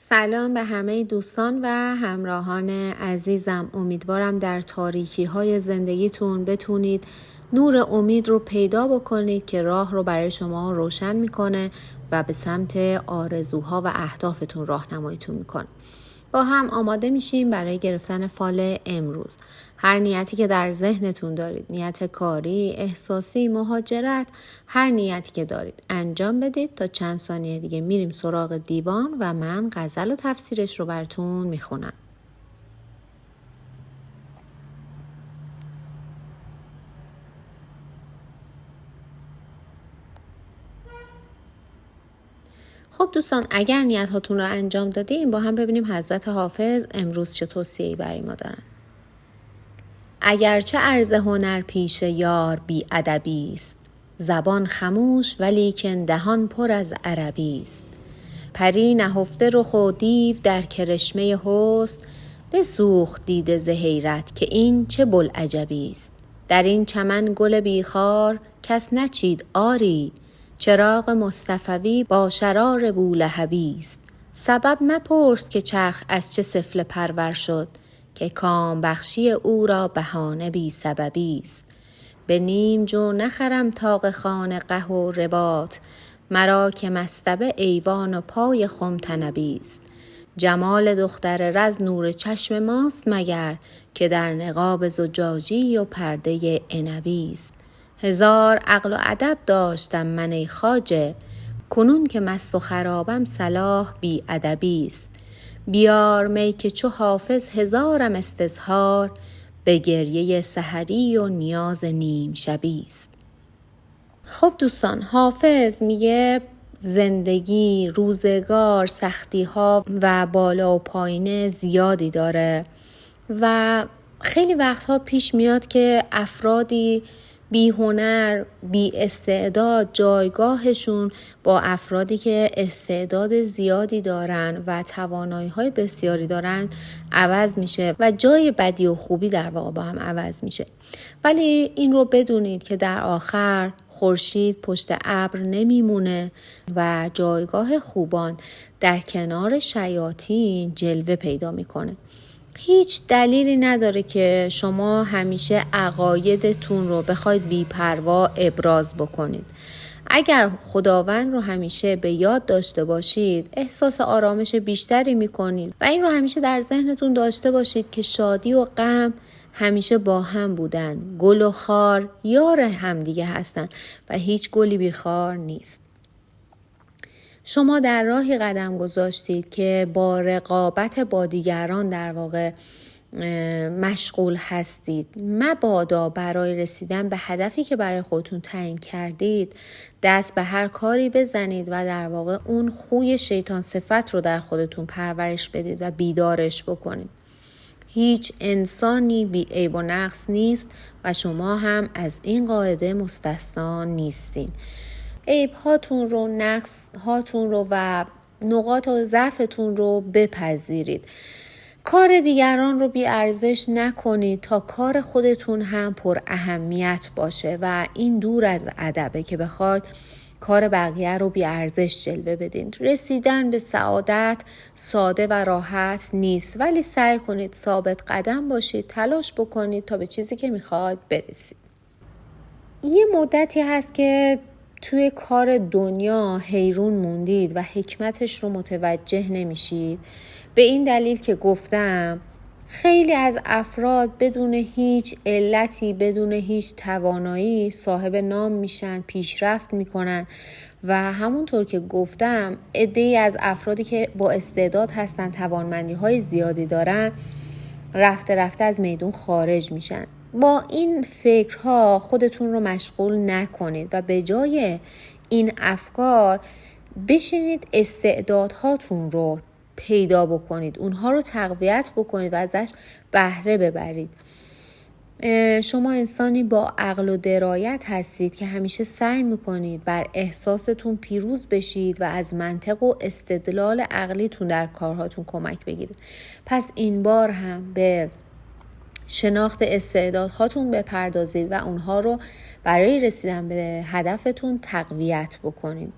سلام به همه دوستان و همراهان عزیزم. امیدوارم در تاریکی های زندگیتون بتونید نور امید رو پیدا بکنید که راه رو برای شما روشن میکنه و به سمت آرزوها و اهدافتون راهنماییتون میکنه. با هم آماده میشیم برای گرفتن فال امروز. هر نیتی که در ذهنتون دارید، نیت کاری، احساسی، مهاجرت، هر نیتی که دارید انجام بدید. تا چند ثانیه دیگه میریم سراغ دیوان و من غزل و تفسیرش رو براتون میخونم. خب دوستان، اگر نیت هاتون رو انجام دادیم با هم ببینیم حضرت حافظ امروز چه توصیه‌ای برای ما دارن. اگرچه عرض هنر پیش یار بی ادبی است، زبان خموش ولیکن دهان پر از عربی است. پری نهفته رخ و دیو در کرشمه حسن، بسوخت دیده ز حیرت که این چه بوالعجبی است. در این چمن گل بیخار کس نچید آری، چراغ مصطفوی با شرار بولهبی است. سبب مپرس که چرخ از چه سفله پرور شد، که کام بخشی او را بهانه بی سببی است. به نیم جو نخرم طاق خانقه و رباط، مرا که مصطبه ایوان و پای خم طنبی است. جمال دختر رز نور چشم ماست مگر، که در نقاب زجاجی و پرده عنبی است. هزار عقل و ادب داشتم من ای خواجه، کنون که مست و خرابم صلاح بی ادبی است. بیار می که چو حافظ هزارم استظهار، به گریه سحری و نیاز نیم شبی است. خب دوستان، حافظ میگه زندگی، روزگار، سختی ها و بالا و پایین زیادی داره و خیلی وقتها پیش میاد که افرادی بی هنر، بی استعداد جایگاهشون با افرادی که استعداد زیادی دارن و توانایی های بسیاری دارن عوض میشه و جای بدی و خوبی در واقع با هم عوض میشه. ولی این رو بدونید که در آخر خورشید پشت ابر نمیمونه و جایگاه خوبان در کنار شیاطین جلوه پیدا میکنه. هیچ دلیلی نداره که شما همیشه عقایدتون رو بخواید بی‌پروا ابراز بکنید. اگر خداوند رو همیشه به یاد داشته باشید، احساس آرامش بیشتری میکنید و این رو همیشه در ذهنتون داشته باشید که شادی و غم همیشه با هم بودن. گل و خار یار همدیگه هستن و هیچ گلی بی خار نیست. شما در راهی قدم گذاشتید که با رقابت با دیگران در واقع مشغول هستید. مبادا برای رسیدن به هدفی که برای خودتون تعیین کردید دست به هر کاری بزنید و در واقع اون خوی شیطان صفت رو در خودتون پرورش بدید و بیدارش بکنید. هیچ انسانی بی عیب و نقص نیست و شما هم از این قاعده مستثنا نیستین. عیب هاتون رو، نقص هاتون رو و نقاط و ضعفتون رو بپذیرید. کار دیگران رو بی ارزش نکنید تا کار خودتون هم پر اهمیت باشه و این دور از ادبه که بخواد کار بقیه رو بی ارزش جلوه بدین. رسیدن به سعادت ساده و راحت نیست، ولی سعی کنید ثابت قدم باشید، تلاش بکنید تا به چیزی که میخواید برسید. یه مدتی هست که توی کار دنیا حیرون موندید و حکمتش رو متوجه نمیشید. به این دلیل که گفتم خیلی از افراد بدون هیچ علتی، بدون هیچ توانایی صاحب نام میشن، پیشرفت میکنن و همونطور که گفتم عده‌ای از افرادی که با استعداد هستن، توانمندی های زیادی دارن، رفته رفته از میدون خارج میشن. با این فکرها خودتون رو مشغول نکنید و به جای این افکار بشینید استعدادهاتون رو پیدا بکنید، اونها رو تقویت بکنید و ازش بهره ببرید. شما انسانی با عقل و درایت هستید که همیشه سعی میکنید بر احساستون پیروز بشید و از منطق و استدلال عقلیتون در کارهاتون کمک بگیرید. پس این بار هم به شناخت استعدادهاتون بپردازید و اونها رو برای رسیدن به هدفتون تقویت بکنید.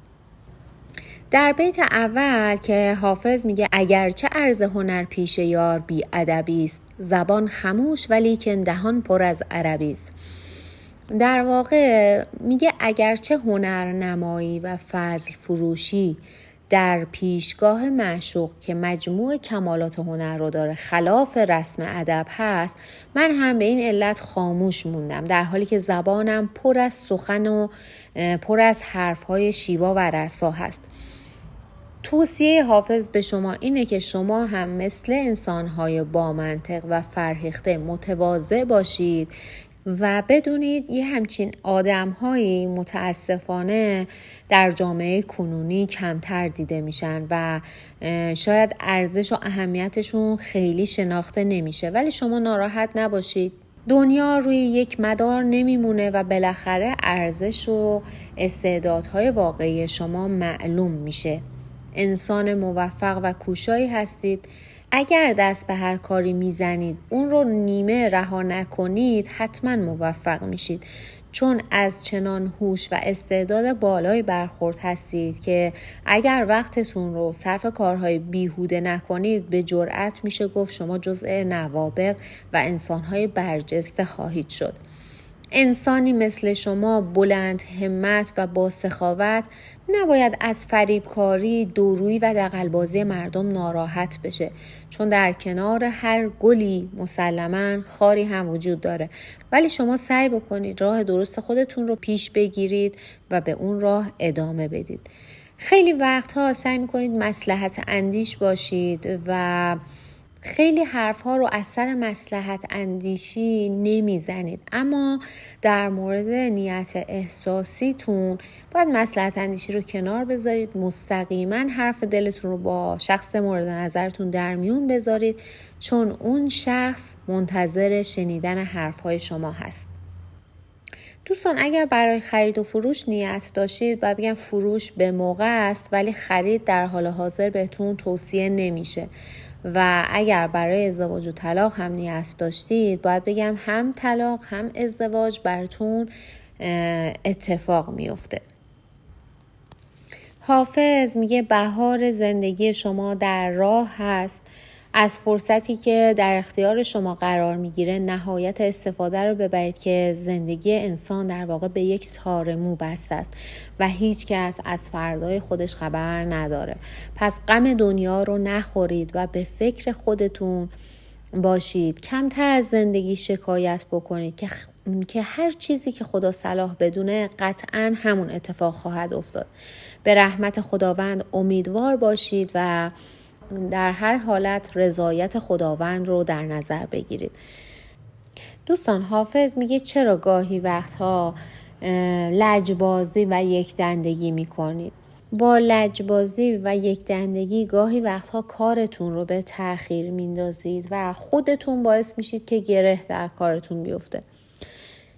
در بیت اول که حافظ میگه اگرچه عرض هنر پیش یار بی ادبی است، زبان خموش ولیکن دهان پر از عربی است. در واقع میگه اگرچه هنرنمایی و فضل فروشی در پیشگاه معشوق که مجموع کمالات هنر رو داره خلاف رسم ادب هست، من هم به این علت خاموش موندم، در حالی که زبانم پر از سخن و پر از حرفهای شیوا و رسا هست. توصیه حافظ به شما اینه که شما هم مثل انسانهای با منطق و فرهیخته متواضع باشید و بدونید یه همچین آدم‌هایی متاسفانه در جامعه کنونی کمتر دیده میشن و شاید ارزش و اهمیتشون خیلی شناخته نمیشه. ولی شما ناراحت نباشید، دنیا روی یک مدار نمیمونه و بالاخره ارزش و استعدادهای واقعی شما معلوم میشه. انسان موفق و کوشایی هستید. اگر دست به هر کاری میزنید اون رو نیمه رها نکنید حتما موفق میشید، چون از چنان هوش و استعداد بالایی برخورد هستید که اگر وقتتون رو صرف کارهای بیهوده نکنید به جرئت میشه گفت شما جزء نوابغ و انسانهای برجسته خواهید شد. انسانی مثل شما بلند همت و با سخاوت نباید از فریبکاری، دورویی و دغل‌بازی مردم ناراحت بشه، چون در کنار هر گلی مسلماً خاری هم وجود داره. ولی شما سعی بکنید راه درست خودتون رو پیش بگیرید و به اون راه ادامه بدید. خیلی وقتها سعی میکنید مصلحت اندیش باشید و خیلی حرفها رو از سر مصلحت اندیشی نمیزنید، اما در مورد نیت احساسیتون باید مصلحت اندیشی رو کنار بذارید، مستقیما حرف دلتون رو با شخص مورد نظرتون در میون بذارید، چون اون شخص منتظر شنیدن حرفهای شما هست. دوستان، اگر برای خرید و فروش نیت داشتید باید بگم فروش به موقع است، ولی خرید در حال حاضر بهتون توصیه نمیشه. و اگر برای ازدواج و طلاق هم نیت داشتید باید بگم هم طلاق هم ازدواج براتون اتفاق میفته. حافظ میگه بهار زندگی شما در راه هست. از فرصتی که در اختیار شما قرار میگیره نهایت استفاده رو ببرید که زندگی انسان در واقع به یک تار مو بسته است و هیچ کس از فردای خودش خبر نداره. پس غم دنیا رو نخورید و به فکر خودتون باشید. کمتر از زندگی شکایت بکنید که هر چیزی که خدا صلاح بدونه قطعاً همون اتفاق خواهد افتاد. به رحمت خداوند امیدوار باشید و در هر حالت رضایت خداوند رو در نظر بگیرید. دوستان، حافظ میگه چرا گاهی وقتها لجبازی و یک دندگی میکنید؟ با لجبازی و یک دندگی گاهی وقتها کارتون رو به تأخیر میندازید و خودتون باعث میشید که گره در کارتون بیفته.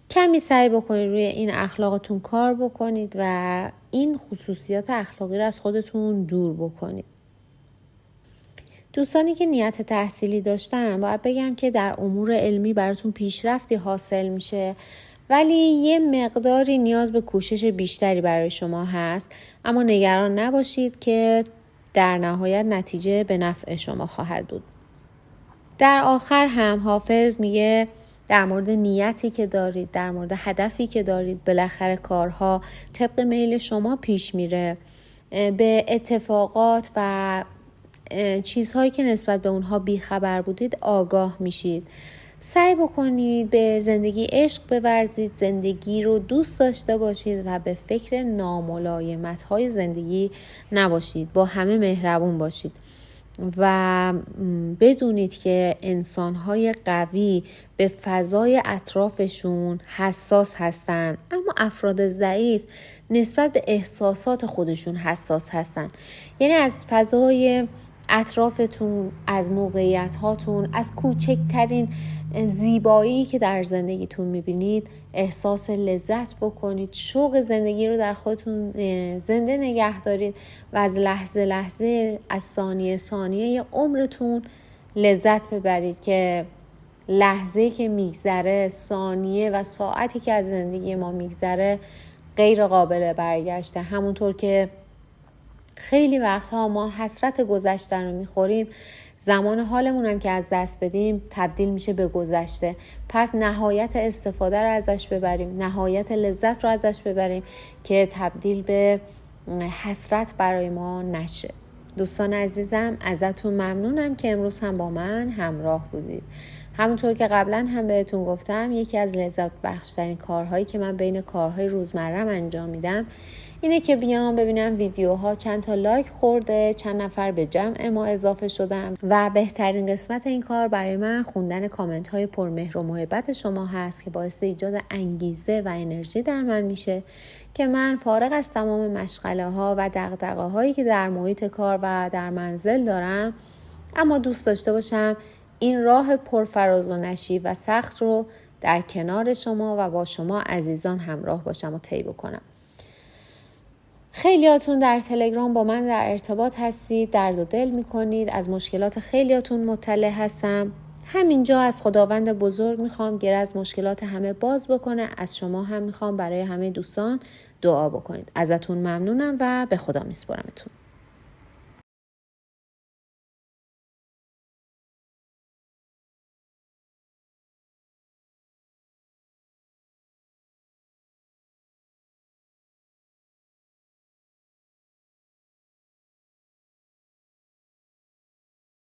کمی سعی بکنید روی این اخلاقتون کار بکنید و این خصوصیات اخلاقی رو از خودتون دور بکنید. دوستانی که نیت تحصیلی داشتن باید بگم که در امور علمی براتون پیشرفتی حاصل میشه، ولی یه مقداری نیاز به کوشش بیشتری برای شما هست، اما نگران نباشید که در نهایت نتیجه به نفع شما خواهد بود. در آخر هم حافظ میگه در مورد نیتی که دارید، در مورد هدفی که دارید، بالاخره کارها طبق میل شما پیش میره. به اتفاقات و چیزهایی که نسبت به اونها بیخبر بودید آگاه میشید. سعی بکنید به زندگی عشق بورزید، زندگی رو دوست داشته باشید و به فکر ناملایمت‌های زندگی نباشید. با همه مهربون باشید و بدونید که انسان‌های قوی به فضای اطرافشون حساس هستن، اما افراد ضعیف نسبت به احساسات خودشون حساس هستن. یعنی از فضای اطرافتون، از موقعیت هاتون، از کوچکترین زیبایی که در زندگیتون میبینید احساس لذت بکنید، شوق زندگی رو در خودتون زنده نگه دارید و از لحظه لحظه، از ثانیه ثانیه عمرتون لذت ببرید که لحظه که میگذره، ثانیه و ساعتی که از زندگی ما میگذره غیر قابل برگشته. همونطور که خیلی وقتها ما حسرت گذشته رو میخوریم، زمان حالمون هم که از دست بدیم تبدیل میشه به گذشته. پس نهایت استفاده رو ازش ببریم، نهایت لذت رو ازش ببریم که تبدیل به حسرت برای ما نشه. دوستان عزیزم، ازتون ممنونم که امروز هم با من همراه بودید. همونطور که قبلا هم بهتون گفتم، یکی از لذت بخشترین کارهایی که من بین کارهای روزمرم انجام میدم اینه که بیام ببینم ویدیوها چند تا لایک خورده، چند نفر به جمع ما اضافه شدن و بهترین قسمت این کار برای من خوندن کامنت های پرمهر و محبت شما هست که باعث ایجاد انگیزه و انرژی در من میشه که من فارغ از تمام مشغله ها و دغدغه هایی که در محیط کار و در منزل دارم، اما دوست داشته باشم این راه پرفراز و نشیب و سخت رو در کنار شما و با شما عزیزان همراه باشم و طی بکنم. خیلیاتون در تلگرام با من در ارتباط هستید، درد و دل میکنید، از مشکلات خیلیاتون مطلع هستم. همینجا از خداوند بزرگ میخوام گره از مشکلات همه باز بکنه. از شما هم میخوام برای همه دوستان دعا بکنید. ازتون ممنونم و به خدا میسپارمتون.